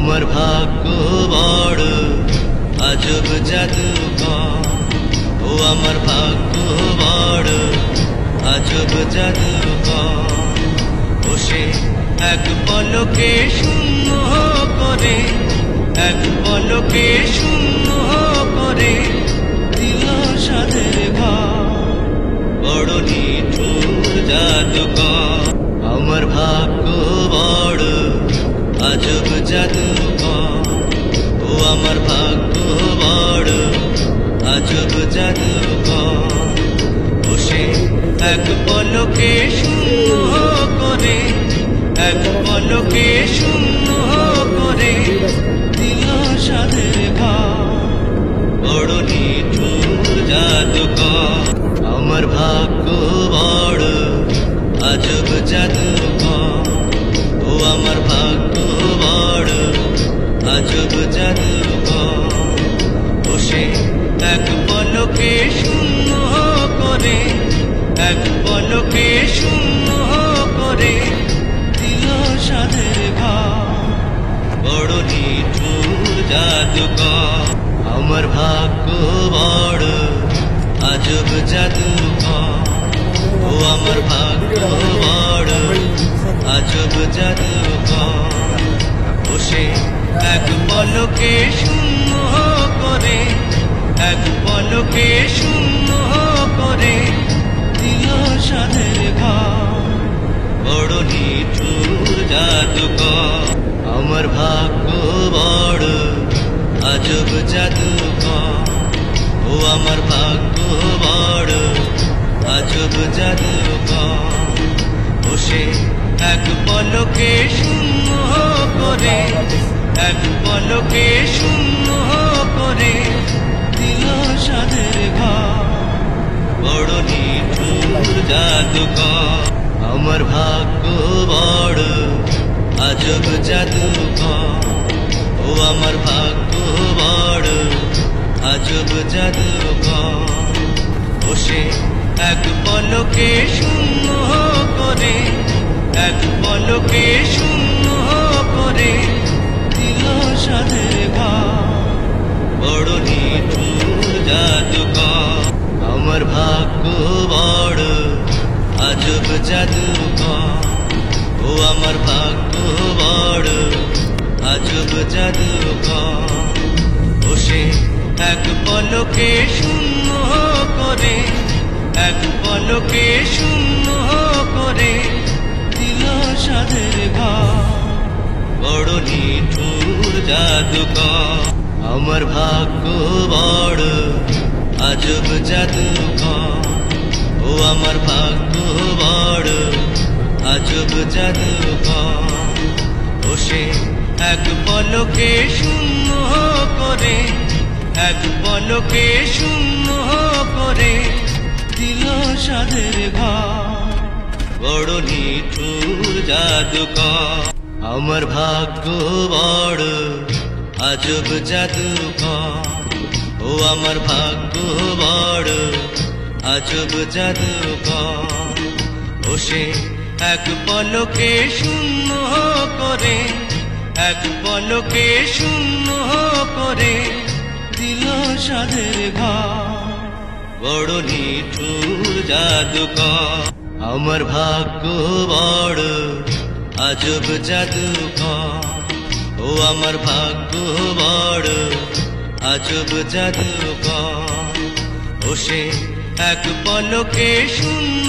আমার ভাগ্য বড় আজব জাদুকর, ও আমার ভাগ্য বড় আজব জাদুকর। ও সে এক পলকে শূন্য করে, এক পলকে শূন্য করে দিল সাধের ঘর। বড় নিঠুর জাদুকর, আমার ভাগ্য বড় আজব জাদুকর, ও আমার ভাগ্য বড় আজব জাদুকর। ও সে এক পলকে শূন্য করে, এক পলকে শূন্য করে দিল সাধের ঘর। বড় নিঠুর জাদুকর, আমার ভাগ্য বড় আজব জাদুকর, ও আমার ভাগ্য বড় আজব জাদুকর। ও সে এক পলকে শূন্য করে, এক পলকে শূন্য করে দিল সাধের ঘর। বড় নিঠুর জাদুকর, আমার ভাগ্য বড় আজব জাদুকর, ও আমার ভাগ্য বড় আজব জাদুকর। ও সে এক পলকে শূন্য করে, এক পলকে শূন্য করে দিল সাধের ঘর। বড় নিঠুর জাদুকর, আমার ভাগ্য বড় আজব জাদুকর, ও আমার ভাগ্য বড় আজব জাদুকর। ও সে এক পলকে শূন্য করে, এক পলকে শূন্য করে দিল সাধের ঘর। বড় নিঠুর জাদুকর, আমার ভাগ্য বড় আজব জাদুকর, ও আমার ভাগ্য বড় আজব জাদুকর। ও সে এক পলকে শূন্য করে, এক পলকে শূন্য করে দিল সাধের ঘর। বড় নিঠুর জাদুকর, আমার ভাগ্য বড় আজব জাদুকর, ও আমার ভাগ্য বড় আজব জাদুকর। ও সে এক পলকে শূন্য করে, এক পলকে শূন্য করে দিল সাধের ঘর। বড় নিঠুর জাদুকর, আমার ভাগ্য বড় আজব জাদুকর, ও আমার ভাগ্য বড় আজব জাদুকর। ও সে এক পলকে শূন্য করে, এক পলকে শূন্য করে দিল সাধের ঘর। বড় নিঠুর জাদুকর, আমার ভাগ্য বড় আজব জাদুকর, ও আমার ভাগ্য বড় আজব জাদুকর। ও সে এক পলকে শূন্য করে, এক পলকে শূন্য করে দিল সাধের ঘর। বড় নিঠুর জাদুকর, আমার ভাগ্য বড় আজব জাদুকর, ও আমার ভাগ্য বড় আজব জাদুকর। ও সে এক পলকে শূন্য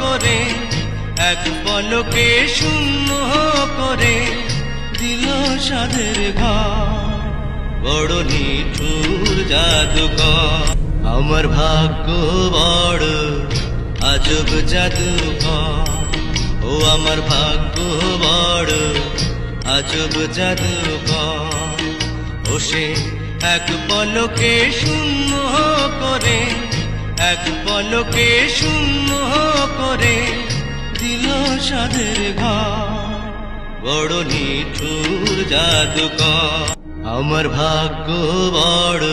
করে, এক পলকে শূন্য করে দিল সাধের ঘর। বড় নিঠুর জাদুকর, আমার ভাগ্য বড় আজব জাদুকর, ও আমার ভাগ্য বড় আজব জাদুকর। ও সে এক পলকে শূন্য করে, এক পলকে শূন্য করে দিল সাধের ঘর। বড় নিঠুর জাদুকর, আমার ভাগ্য বড়